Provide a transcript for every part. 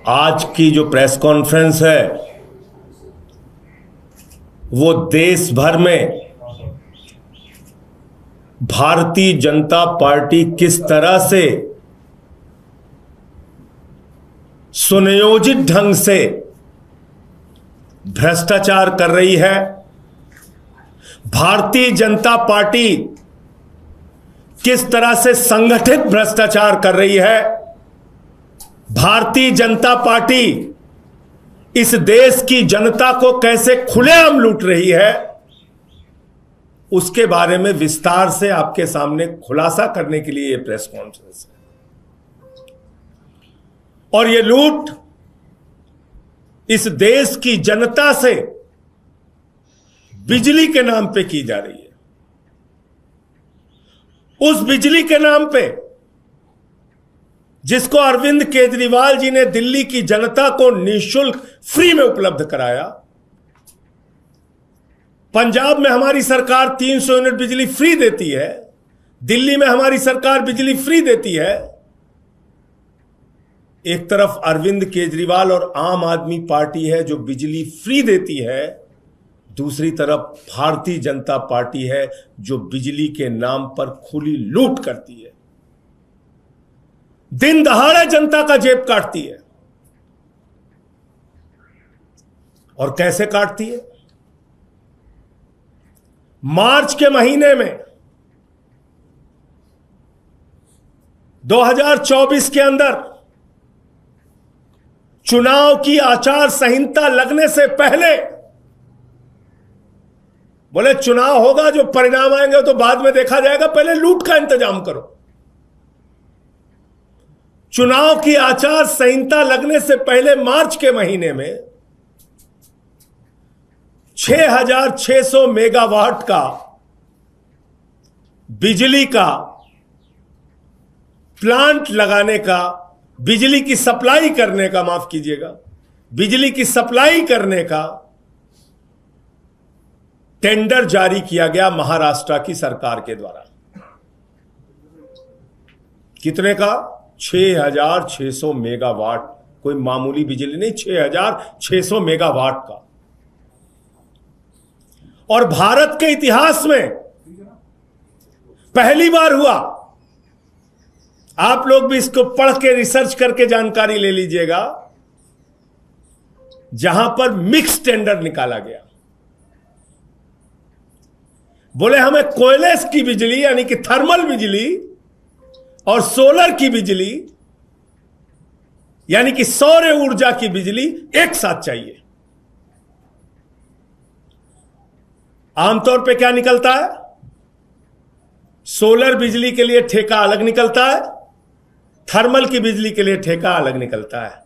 आज की जो प्रेस कॉन्फ्रेंस है वो देश भर में भारतीय जनता पार्टी किस तरह से सुनियोजित ढंग से भ्रष्टाचार कर रही है। भारतीय जनता पार्टी किस तरह से संगठित भ्रष्टाचार कर रही है। भारतीय जनता पार्टी इस देश की जनता को कैसे खुलेआम लूट रही है, उसके बारे में विस्तार से आपके सामने खुलासा करने के लिए यह प्रेस कॉन्फ्रेंस है। और यह लूट इस देश की जनता से बिजली के नाम पे की जा रही है। उस बिजली के नाम पे जिसको अरविंद केजरीवाल जी ने दिल्ली की जनता को निःशुल्क फ्री में उपलब्ध कराया। पंजाब में हमारी सरकार 300 यूनिट बिजली फ्री देती है, दिल्ली में हमारी सरकार बिजली फ्री देती है। एक तरफ अरविंद केजरीवाल और आम आदमी पार्टी है जो बिजली फ्री देती है, दूसरी तरफ भारतीय जनता पार्टी है जो बिजली के नाम पर खुली लूट करती है, दिन दहाड़े जनता का जेब काटती है। और कैसे काटती है? मार्च के महीने में 2024 के अंदर चुनाव की आचार संहिता लगने से पहले बोले चुनाव होगा, जो परिणाम आएंगे तो बाद में देखा जाएगा, पहले लूट का इंतजाम करो। चुनाव की आचार संहिता लगने से पहले मार्च के महीने में 6,600 मेगावाट का बिजली का प्लांट लगाने का, बिजली की सप्लाई करने का, माफ कीजिएगा, बिजली की सप्लाई करने का टेंडर जारी किया गया महाराष्ट्र की सरकार के द्वारा। कितने का? 6,600 मेगावाट। कोई मामूली बिजली नहीं, 6,600 मेगावाट का। और भारत के इतिहास में पहली बार हुआ, आप लोग भी इसको पढ़ के रिसर्च करके जानकारी ले लीजिएगा, जहां पर मिक्स टेंडर निकाला गया। बोले हमें कोयले की बिजली यानी कि थर्मल बिजली और सोलर की बिजली यानी कि सौर ऊर्जा की बिजली एक साथ चाहिए। आमतौर पे क्या निकलता है? सोलर बिजली के लिए ठेका अलग निकलता है, थर्मल की बिजली के लिए ठेका अलग निकलता है।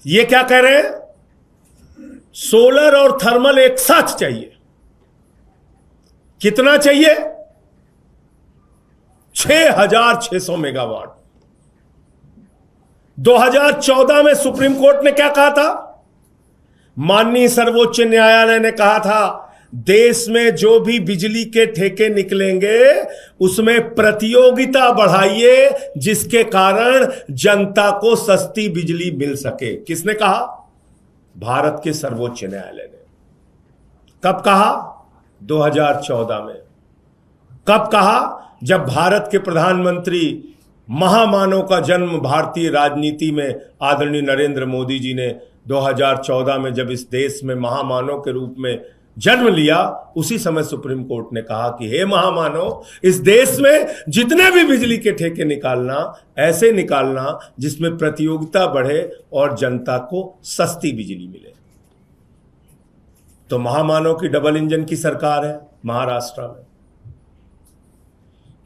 ये क्या कह रहे हैं? सोलर और थर्मल एक साथ चाहिए। कितना चाहिए? 6,600 मेगावाट। 2014 में सुप्रीम कोर्ट ने क्या कहा था? माननीय सर्वोच्च न्यायालय ने कहा था देश में जो भी बिजली के ठेके निकलेंगे उसमें प्रतियोगिता बढ़ाइए, जिसके कारण जनता को सस्ती बिजली मिल सके। किसने कहा? भारत के सर्वोच्च न्यायालय ने। कब कहा? 2014 में। कब कहा? जब भारत के प्रधानमंत्री, महामानव का जन्म भारतीय राजनीति में आदरणीय नरेंद्र मोदी जी ने 2014 में जब इस देश में महामानव के रूप में जन्म लिया, उसी समय सुप्रीम कोर्ट ने कहा कि हे महामानव, इस देश में जितने भी बिजली के ठेके निकालना, ऐसे निकालना जिसमें प्रतियोगिता बढ़े और जनता को सस्ती बिजली मिले। तो महामानव की डबल इंजन की सरकार है महाराष्ट्र में।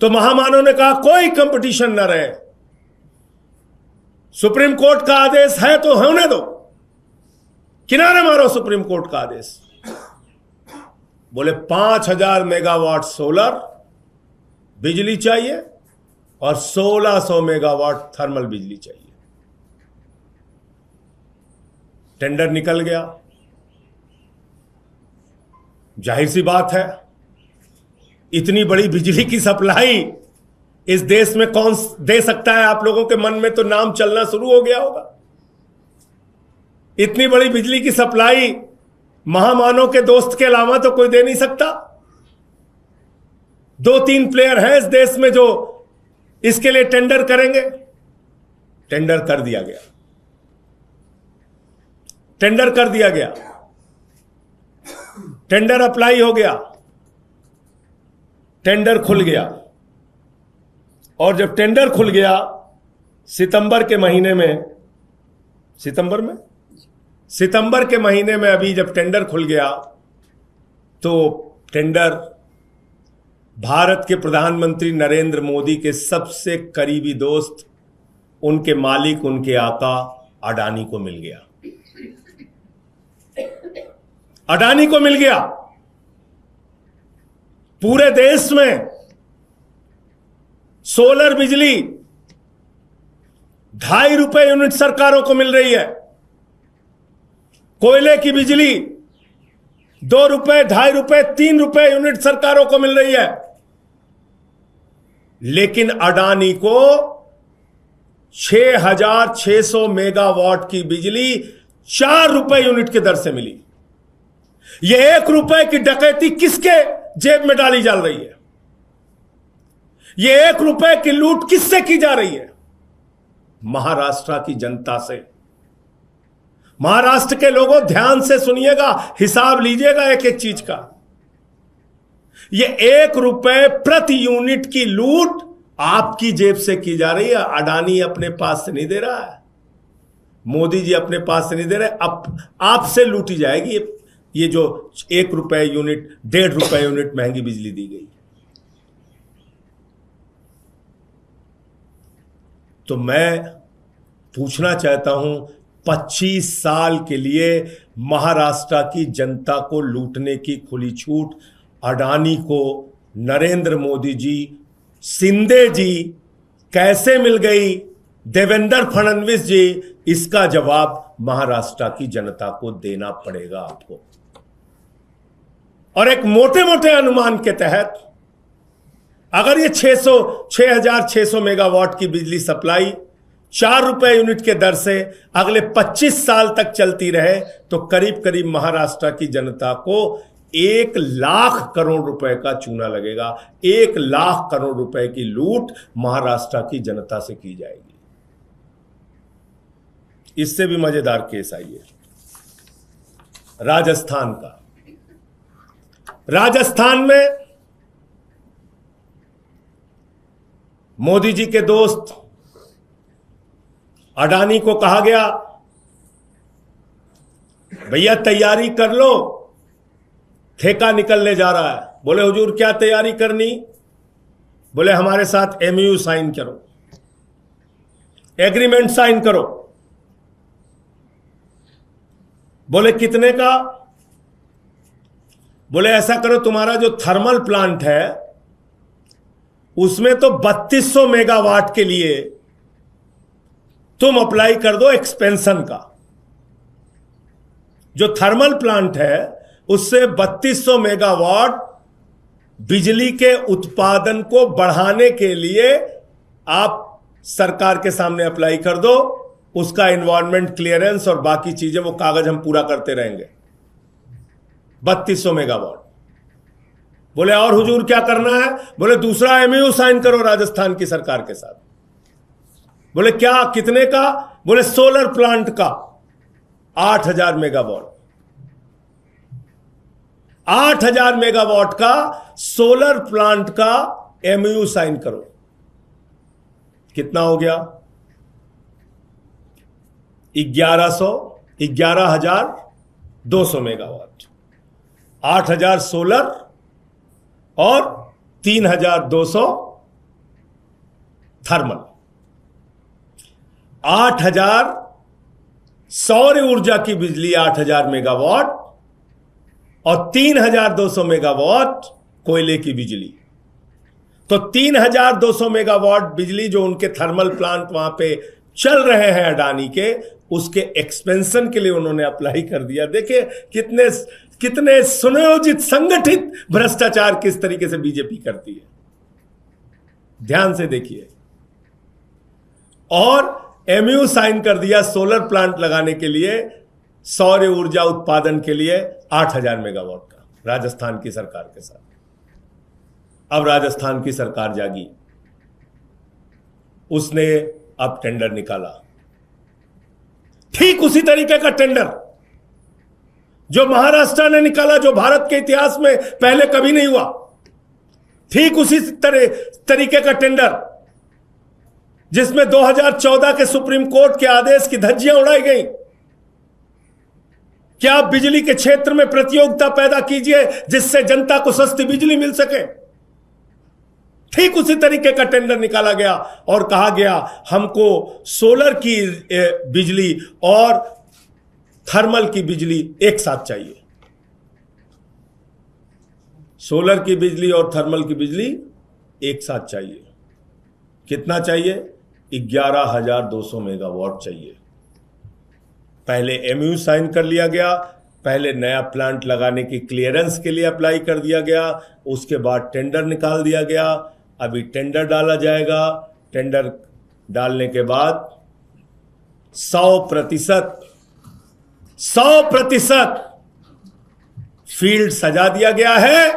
तो महामानव ने कहा कोई कंपटीशन न रहे, सुप्रीम कोर्ट का आदेश है तो होने दो, किनारे मारो सुप्रीम कोर्ट का आदेश। बोले 5,000 मेगावाट सोलर बिजली चाहिए और 1,600 मेगावाट थर्मल बिजली चाहिए। टेंडर निकल गया। जाहिर सी बात है, इतनी बड़ी बिजली की सप्लाई इस देश में कौन दे सकता है? आप लोगों के मन में तो नाम चलना शुरू हो गया होगा। इतनी बड़ी बिजली की सप्लाई महामानव के दोस्त के अलावा तो कोई दे नहीं सकता। 2-3 प्लेयर हैं इस देश में जो इसके लिए टेंडर करेंगे। टेंडर कर दिया गया, टेंडर कर दिया गया, टेंडर अप्लाई हो गया, टेंडर खुल गया। और जब टेंडर खुल गया सितंबर के महीने में, सितंबर के महीने में अभी जब टेंडर खुल गया तो टेंडर भारत के प्रधानमंत्री नरेंद्र मोदी के सबसे करीबी दोस्त, उनके मालिक, उनके आका अडानी को मिल गया। अडानी को मिल गया। पूरे देश में सोलर बिजली 2.5 रुपए यूनिट सरकारों को मिल रही है। कोयले की बिजली 2 रुपए, 2.5 रुपए, 3 रुपए यूनिट सरकारों को मिल रही है। लेकिन अडानी को 6,600 मेगावाट की बिजली 4 रुपए यूनिट की दर से मिली। यह 1 रुपए की डकैती किसके जेब में डाली जा रही है? यह 1 रुपए की लूट किससे की जा रही है? महाराष्ट्र की जनता से। महाराष्ट्र के लोगों ध्यान से सुनिएगा, हिसाब लीजिएगा एक एक चीज का। यह 1 रुपए प्रति यूनिट की लूट आपकी जेब से की जा रही है। अडानी अपने पास से नहीं दे रहा है, मोदी जी अपने पास से नहीं दे रहे, अब आपसे लूटी जाएगी ये जो 1 रुपए यूनिट, 1.5 रुपए यूनिट महंगी बिजली दी गई। तो मैं पूछना चाहता हूं, 25 साल के लिए महाराष्ट्र की जनता को लूटने की खुली छूट अडानी को नरेंद्र मोदी जी, शिंदे जी कैसे मिल गई? देवेंद्र फडणवीस जी, इसका जवाब महाराष्ट्र की जनता को देना पड़ेगा आपको। और एक मोटे मोटे अनुमान के तहत अगर ये 6,600 मेगावाट की बिजली सप्लाई 4 रुपए यूनिट के दर से अगले 25 साल तक चलती रहे तो करीब करीब महाराष्ट्र की जनता को 1 लाख करोड़ रुपए का चूना लगेगा। 1 लाख करोड़ रुपए की लूट महाराष्ट्र की जनता से की जाएगी। इससे भी मजेदार केस आइए राजस्थान का। राजस्थान में मोदी जी के दोस्त अडानी को कहा गया, भैया तैयारी कर लो, ठेका निकलने जा रहा है। बोले हुजूर क्या तैयारी करनी? बोले हमारे साथ एमयू साइन करो, एग्रीमेंट साइन करो। बोले कितने का? बोले ऐसा करो, तुम्हारा जो थर्मल प्लांट है उसमें तो 3200 मेगावाट के लिए तुम अप्लाई कर दो एक्सपेंशन का। जो थर्मल प्लांट है उससे 3200 मेगावाट बिजली के उत्पादन को बढ़ाने के लिए आप सरकार के सामने अप्लाई कर दो। उसका एनवायरमेंट क्लियरेंस और बाकी चीजें वो कागज हम पूरा करते रहेंगे। 3200 मेगावाट। बोले और हुजूर क्या करना है? बोले दूसरा एमयू साइन करो राजस्थान की सरकार के साथ। बोले क्या, कितने का? बोले सोलर प्लांट का 8,000 मेगावाट। 8,000 मेगावाट का सोलर प्लांट का एमयू साइन करो। कितना हो गया? 11,200 मेगावाट। 8,000 सोलर और 3,200 थर्मल। 8,000 सौर ऊर्जा की बिजली 8,000 मेगावाट और 3,200 मेगावाट कोयले की बिजली। तो 3,200 मेगावाट बिजली जो उनके थर्मल प्लांट वहां पे चल रहे हैं अडानी के, उसके एक्सपेंशन के लिए उन्होंने अप्लाई कर दिया। देखिए कितने सुनियोजित, संगठित भ्रष्टाचार किस तरीके से बीजेपी करती है। ध्यान से देखिए। और एमयू साइन कर दिया सोलर प्लांट लगाने के लिए, सौर ऊर्जा उत्पादन के लिए 8,000 मेगावाट का, राजस्थान की सरकार के साथ। अब राजस्थान की सरकार जागी, उसने अब टेंडर निकाला, ठीक उसी तरीके का टेंडर जो महाराष्ट्र ने निकाला, जो भारत के इतिहास में पहले कभी नहीं हुआ। ठीक उसी तरीके का टेंडर जिसमें 2014 के सुप्रीम कोर्ट के आदेश की धज्जियां उड़ाई गई कि आप बिजली के क्षेत्र में प्रतियोगिता पैदा कीजिए जिससे जनता को सस्ती बिजली मिल सके। ठीक उसी तरीके का टेंडर निकाला गया और कहा गया हमको सोलर की बिजली और थर्मल की बिजली एक साथ चाहिए। सोलर की बिजली और थर्मल की बिजली एक साथ चाहिए। कितना चाहिए? 11,200 मेगावाट चाहिए। पहले एमयू साइन कर लिया गया, पहले नया प्लांट लगाने की क्लियरेंस के लिए अप्लाई कर दिया गया, उसके बाद टेंडर निकाल दिया गया। अभी टेंडर डाला जाएगा। टेंडर डालने के बाद 100% फील्ड सजा दिया गया है,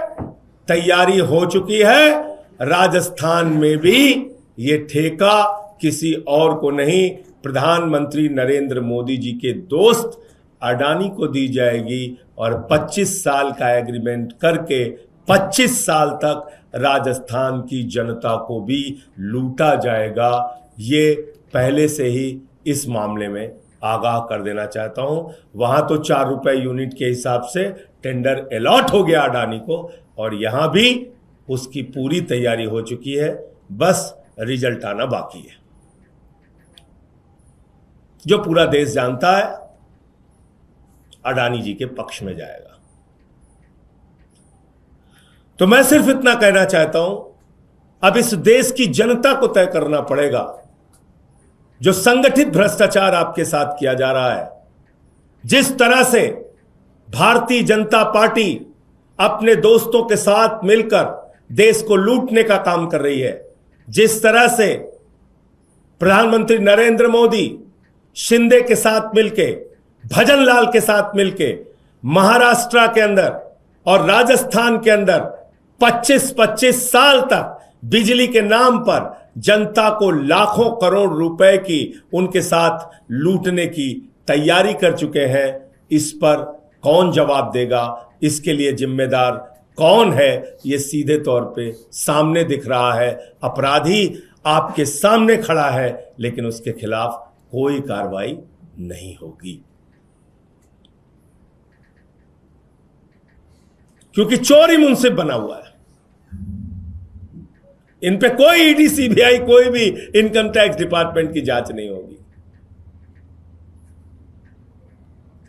तैयारी हो चुकी है। राजस्थान में भी ये ठेका किसी और को नहीं, प्रधानमंत्री नरेंद्र मोदी जी के दोस्त अडानी को दी जाएगी और 25 साल का एग्रीमेंट करके 25 साल तक राजस्थान की जनता को भी लूटा जाएगा। ये पहले से ही इस मामले में आगाह कर देना चाहता हूं। वहां तो 4 रुपए यूनिट के हिसाब से टेंडर अलॉट हो गया अडानी को, और यहां भी उसकी पूरी तैयारी हो चुकी है, बस रिजल्ट आना बाकी है। जो पूरा देश जानता है अडानी जी के पक्ष में जाएगा। तो मैं सिर्फ इतना कहना चाहता हूं, अब इस देश की जनता को तय करना पड़ेगा जो संगठित भ्रष्टाचार आपके साथ किया जा रहा है। जिस तरह से भारतीय जनता पार्टी अपने दोस्तों के साथ मिलकर देश को लूटने का काम कर रही है, जिस तरह से प्रधानमंत्री नरेंद्र मोदी शिंदे के साथ मिलके, भजन लाल के साथ मिलके महाराष्ट्र के अंदर और राजस्थान के अंदर 25-25 साल तक बिजली के नाम पर जनता को लाखों करोड़ रुपए की उनके साथ लूटने की तैयारी कर चुके हैं, इस पर कौन जवाब देगा? इसके लिए जिम्मेदार कौन है? ये सीधे तौर पे सामने दिख रहा है। अपराधी आपके सामने खड़ा है, लेकिन उसके खिलाफ कोई कार्रवाई नहीं होगी, क्योंकि चोर ही मुंसिफ बना हुआ है। इन पे कोई ईडी, सीबीआई, कोई भी इनकम टैक्स डिपार्टमेंट की जांच नहीं होगी।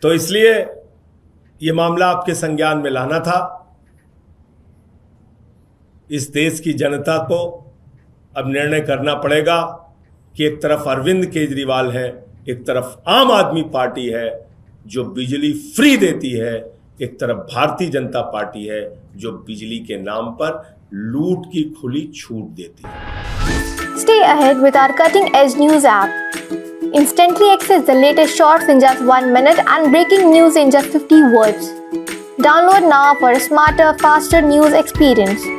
तो इसलिए यह मामला आपके संज्ञान में लाना था। इस देश की जनता को अब निर्णय करना पड़ेगा कि एक तरफ अरविंद केजरीवाल है, एक तरफ आम आदमी पार्टी है जो बिजली फ्री देती है, एक तरफ भारतीय जनता पार्टी है जो बिजली के नाम पर लूट की खुली छूट देती है। Stay ahead with our cutting-edge news app. Instantly access the latest shorts in just 1 minute and breaking news in just 50 words. Download now for a smarter, faster news experience.